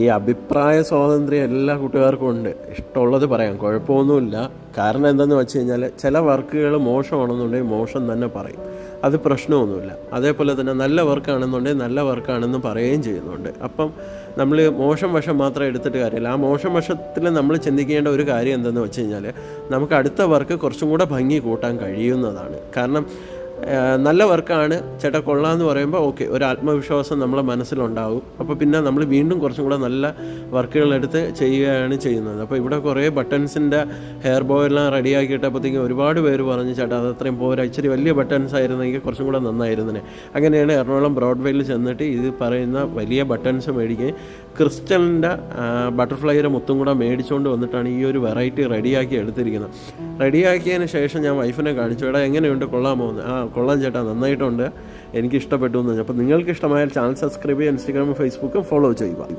ഈ അഭിപ്രായ സ്വാതന്ത്ര്യം എല്ലാ കൂട്ടുകാർക്കും ഉണ്ട്. ഇഷ്ടമുള്ളത് പറയാം, കുഴപ്പമൊന്നുമില്ല. കാരണം എന്താണെന്ന് വെച്ച് കഴിഞ്ഞാൽ ചില വർക്കുകൾ മോശമാണെന്നുണ്ടെങ്കിൽ മോശം തന്നെ പറയും, അത് പ്രശ്നമൊന്നുമില്ല. അതേപോലെ തന്നെ നല്ല വർക്കാണെന്നുണ്ടെങ്കിൽ നല്ല വർക്കാണെന്ന് പറയുകയും ചെയ്യുന്നുണ്ട്. അപ്പം നമ്മൾ മോശം വശം മാത്രം എടുത്തിട്ട് കാര്യമില്ല. ആ മോശം വശത്തിൽ നമ്മൾ ചിന്തിക്കേണ്ട ഒരു കാര്യം എന്തെന്ന് വെച്ച് കഴിഞ്ഞാൽ നമുക്ക് അടുത്ത വർക്ക് കുറച്ചും കൂടെ ഭംഗി കൂട്ടാൻ കഴിയുന്നതാണ്. കാരണം നല്ല വർക്കാണ് ചേട്ടാ കൊള്ളാമെന്ന് പറയുമ്പോൾ ഓക്കെ, ഒരു ആത്മവിശ്വാസം നമ്മളെ മനസ്സിലുണ്ടാവും. അപ്പോൾ പിന്നെ നമ്മൾ വീണ്ടും കുറച്ചും കൂടെ നല്ല വർക്കുകളെടുത്ത് ചെയ്യുകയാണ് ചെയ്യുന്നത്. അപ്പോൾ ഇവിടെ കുറേ ബട്ടൺസിൻ്റെ ഹെയർ ബോയെല്ലാം റെഡിയാക്കിയിട്ടപ്പോഴത്തേക്കും ഒരുപാട് പേര് പറഞ്ഞു ചേട്ടാ അത് അത്രയും പോരാ, ഇച്ചിരി വലിയ ബട്ടൺസ് ആയിരുന്നെങ്കിൽ കുറച്ചും കൂടെ നന്നായിരുന്നേ. അങ്ങനെയാണ് എറണാകുളം ബ്രോഡ്വേയിൽ ചെന്നിട്ട് ഇത് പറയുന്ന വലിയ ബട്ടൺസ് മേടിക്കുകയും ക്രിസ്റ്റലിൻ്റെ ബട്ടർഫ്ലൈയുടെ മുത്തും കൂടെ മേടിച്ചുകൊണ്ട് വന്നിട്ടാണ് ഈ ഒരു വെറൈറ്റി റെഡിയാക്കി എടുത്തിരിക്കുന്നത്. റെഡിയാക്കിയതിന് ശേഷം ഞാൻ വൈഫിനെ കാണിച്ചു, എടാ എങ്ങനെയുണ്ട്, കൊള്ളാമോ എന്ന്. കൊള്ളാം ചേട്ടാ, നന്നായിട്ടുണ്ട്, എനിക്ക് ഇഷ്ടപ്പെട്ടു എന്ന് പറഞ്ഞു. അപ്പോൾ നിങ്ങൾക്ക് ഇഷ്ടമായാൽ ചാനൽ സബ്സ്ക്രൈബ് ചെയ്യുക, ഇൻസ്റ്റാഗ്രാമും ഫേസ്ബുക്കും ഫോളോ ചെയ്യുക.